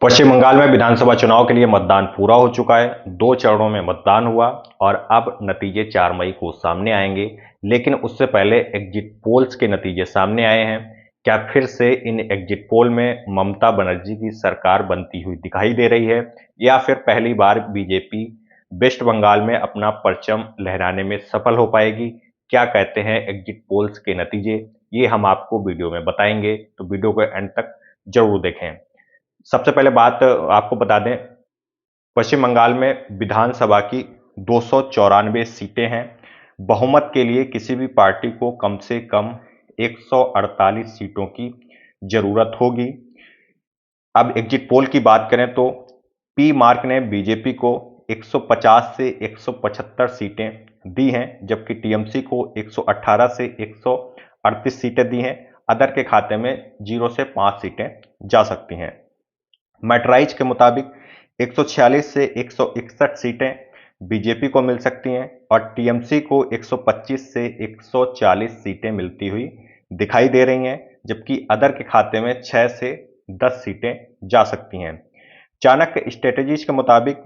पश्चिम बंगाल में विधानसभा चुनाव के लिए मतदान पूरा हो चुका है। 2 चरणों में मतदान हुआ और अब नतीजे 4 मई को सामने आएंगे। लेकिन उससे पहले एग्जिट पोल्स के नतीजे सामने आए हैं। क्या फिर से इन एग्जिट पोल में ममता बनर्जी की सरकार बनती हुई दिखाई दे रही है, या फिर पहली बार बीजेपी वेस्ट बंगाल में अपना परचम लहराने में सफल हो पाएगी? क्या कहते हैं एग्जिट पोल्स के नतीजे, ये हम आपको वीडियो में बताएंगे, तो वीडियो को एंड तक जरूर देखें। सबसे पहले बात आपको बता दें, पश्चिम बंगाल में विधानसभा की 294 सीटें हैं। बहुमत के लिए किसी भी पार्टी को कम से कम 148 सीटों की जरूरत होगी। अब एग्जिट पोल की बात करें तो पी मार्क ने बीजेपी को 150 से 175 सीटें दी हैं, जबकि टीएमसी को 118 से 138 सीटें दी हैं। अदर के खाते में 0 से 5 सीटें जा सकती हैं। मैट्राइज के मुताबिक 146 से 161 सीटें बीजेपी को मिल सकती हैं और टीएमसी को 125 से 140 सीटें मिलती हुई दिखाई दे रही हैं, जबकि अदर के खाते में 6 से 10 सीटें जा सकती हैं। चाणक्य स्ट्रेटेजीज के मुताबिक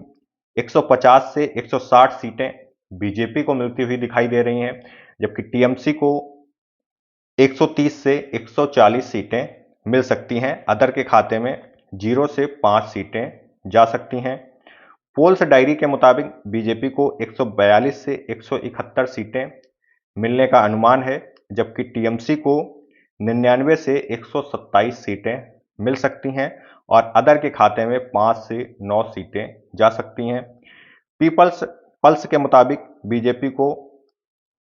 150 से 160 सीटें बीजेपी को मिलती हुई दिखाई दे रही हैं, जबकि टीएमसी को 130 से 140 सीटें मिल सकती हैं। अदर के खाते में 0 से 5 सीटें जा सकती हैं। पोल्स डायरी के मुताबिक बीजेपी को 142 से 171 सीटें मिलने का अनुमान है, जबकि टीएमसी को 99 से 127 सीटें मिल सकती हैं और अदर के खाते में 5 से 9 सीटें जा सकती हैं। पीपल्स पल्स के मुताबिक बीजेपी को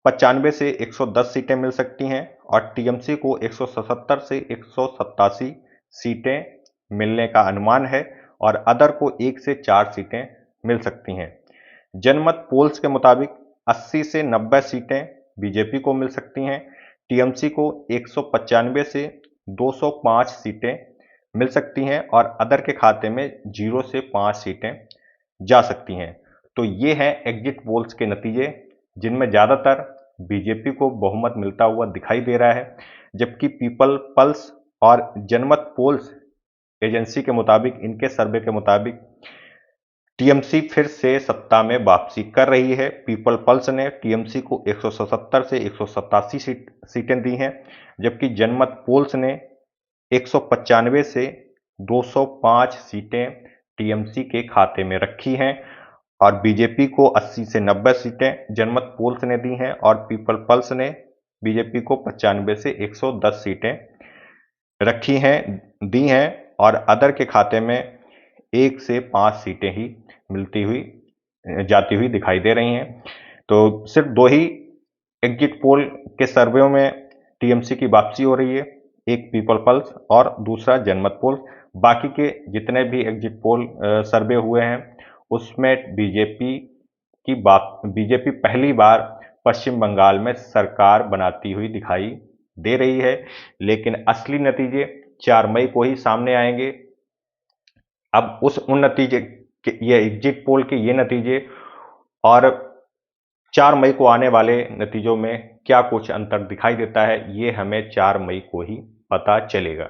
95 से 110 सीटें मिल सकती हैं और टीएमसी को 177 से 187 सीटें मिलने का अनुमान है और अदर को 1 से 4 सीटें मिल सकती हैं। जनमत पोल्स के मुताबिक 80 से 90 सीटें बीजेपी को मिल सकती हैं, टीएमसी को 195 से 205 सीटें मिल सकती हैं और अदर के खाते में 0 से 5 सीटें जा सकती हैं। तो ये हैं एग्जिट पोल्स के नतीजे, जिनमें ज़्यादातर बीजेपी को बहुमत मिलता हुआ दिखाई दे रहा है, जबकि पीपल पल्स और जनमत पोल्स एजेंसी के मुताबिक, इनके सर्वे के मुताबिक टीएमसी फिर से सत्ता में वापसी कर रही है। पीपल पल्स ने टीएमसी को 177 से 187 सीटें दी हैं, जबकि जनमत पोल्स ने 195 से 205 सीटें टीएमसी के खाते में रखी हैं और बीजेपी को 80 से 90 सीटें जनमत पोल्स ने दी हैं और पीपल पल्स ने बीजेपी को 95 से 110 सीटें रखी हैं, दी हैं और अदर के खाते में 1 से 5 सीटें ही जाती हुई दिखाई दे रही हैं। तो सिर्फ 2 ही एग्जिट पोल के सर्वे में टीएमसी की वापसी हो रही है, एक पीपल पल्स और दूसरा जनमत पोल। बाकी के जितने भी एग्जिट पोल सर्वे हुए हैं उसमें बीजेपी पहली बार पश्चिम बंगाल में सरकार बनाती हुई दिखाई दे रही है, लेकिन असली नतीजे 4 मई को ही सामने आएंगे। अब उन नतीजे के, ये एग्जिट पोल के ये नतीजे और 4 मई को आने वाले नतीजों में क्या कुछ अंतर दिखाई देता है, ये हमें 4 मई को ही पता चलेगा।